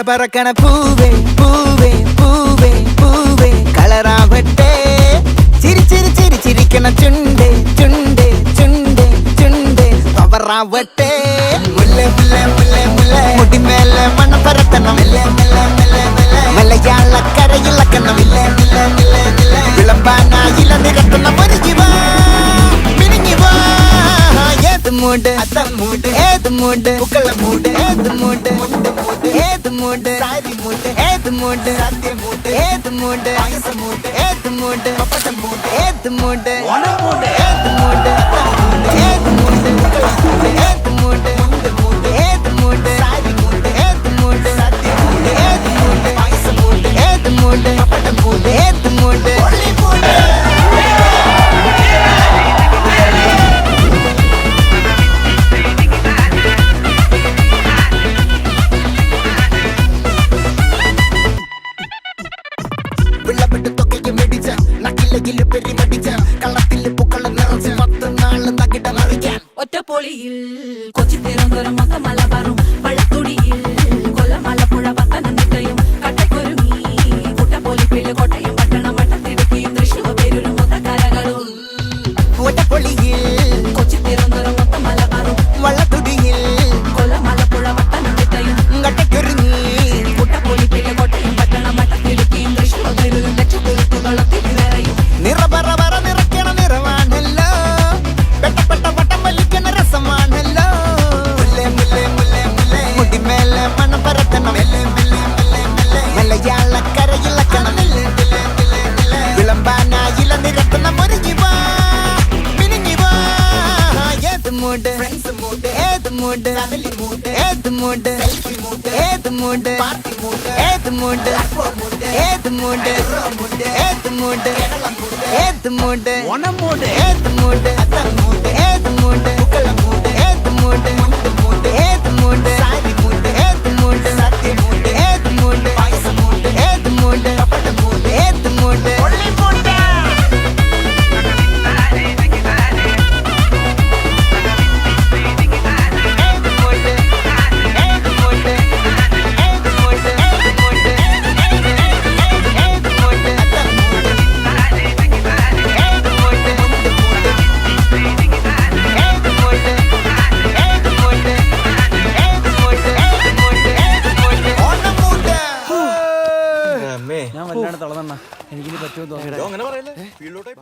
പറക്കണ പൂവേ പൂവേ പൂവേ പൂവേ കളറാവട്ടെ ചിരി ചിരി ചിരി ചിരിക്കണ ചുണ്ടേ ചുണ്ടേ ചുണ്ടേ ചുണ്ടേ പവറാവട്ടെ മുല്ലേ മുല്ലേ മുല്ലേ മുല്ലേ മുടിമേലെ മണ്ണ പരത്തണം മലയാളക്കരയിളക്കണം വിളമ്പാനായില നിരത്തുന്ന മുരുകി വാ മിനുങ്ങി വാ ഏത് മൂട് അത്തം മൂട് ഏത് മൂട് പുക്കള മൂട് ഏത് മൂട് ഏത് മൂട് സാരി മൂട് ഏത് മൂട് സത്യ മൂട് ഏത് മൂട് പായസ മൂട് ഏത് മൂട് പപ്പടം മൂട് ഏത് മൂട് ഓണം മൂട് ഏത് മൂട് അത്തം മൂട് ഏത് മൂട് പുക്കള മൂട് ഏത് മൂട് മൂട് ഏത് മൂട് സാരി മൂട് ഏത് മൂട് സത്യ മൂട് ഏത് മൂട് പായസ മൂട് ഏത് മൂട് പപ്പടം മൂട് ഏത് മൂട് ഒളി മൂട് ഒറ്റപ്പൊളിയിൽ കൊച്ചി തിരുവനന്തപുരം മൊത്തം മലബാറും വള്ളത്തുടിയിൽ കൊല്ലം ആലപ്പുഴ പത്തനംതിട്ടയും കട്ടക്കൊരുങ്ങി കുട്ടപ്പൊലിപ്പില് കോട്ടയം പട്ടണം വട്ടത്തിടുക്കിയും തൃശ്ശൂർ പേരൂരും മൊത്തക്കരകളും ഒറ്റപ്പൊളിയിൽ കൊച്ചി തിരുവനന്തപുരം മൊത്തം മലബാറും വള്ളത്തുടിയിൽ കൊല്ലം ആലപ്പുഴ പത്തനംതിട്ടയും കട്ടക്കൊരുങ്ങി കുട്ടപ്പൊലിപ്പില് കോട്ടയം പട്ടണം വട്ടത്തിടുക്കിയും തൃശ്ശൂർ പേരൂരും ലക്ഷത്തുരുത്തുകളും തിരുവരയും നിറപറ നിറയ്ക്കണ നിറവാണല്ലോ പെട്ടപ്പെട്ട വട്ടം വലിക്കണ രസമാണല്ലോ മുല്ലേ മുല്ലേ മുല്ലേ മുല്ലേ മുടിമേലെ മണം പരത്തണം മലയാളക്കരയിളക്കണം വിളമ്പാനായില നിരത്തുന്ന മുരുകി വാ മിനുങ്ങി വാ ഏത് മൂട് ഏത് മൂട് ഏത് മൂട് ഏത് മൂട് ഏത് മൂട് ഏത് മൂട് ഏത് മൂട് ഏത് മൂട് ഓണം മൂട് ഏത് മൂട് അത്തം മൂട് ഏത് മൂട് പുക്കള മൂട് ഏത് മൂട് ഏത് മൂട് സാരി മൂട് ഏത് മൂട് സത്യ മൂട് ഏത് മൂട് പായസ മൂട് ഏത് മൂട് പപ്പടം മൂട് ഏത് മൂട് ഒളി മൂട് ഞാൻ വല്ലാണ്ട് തളർന്ന എനിക്കിനി പറ്റുമെന്ന് തോന്നുന്നു.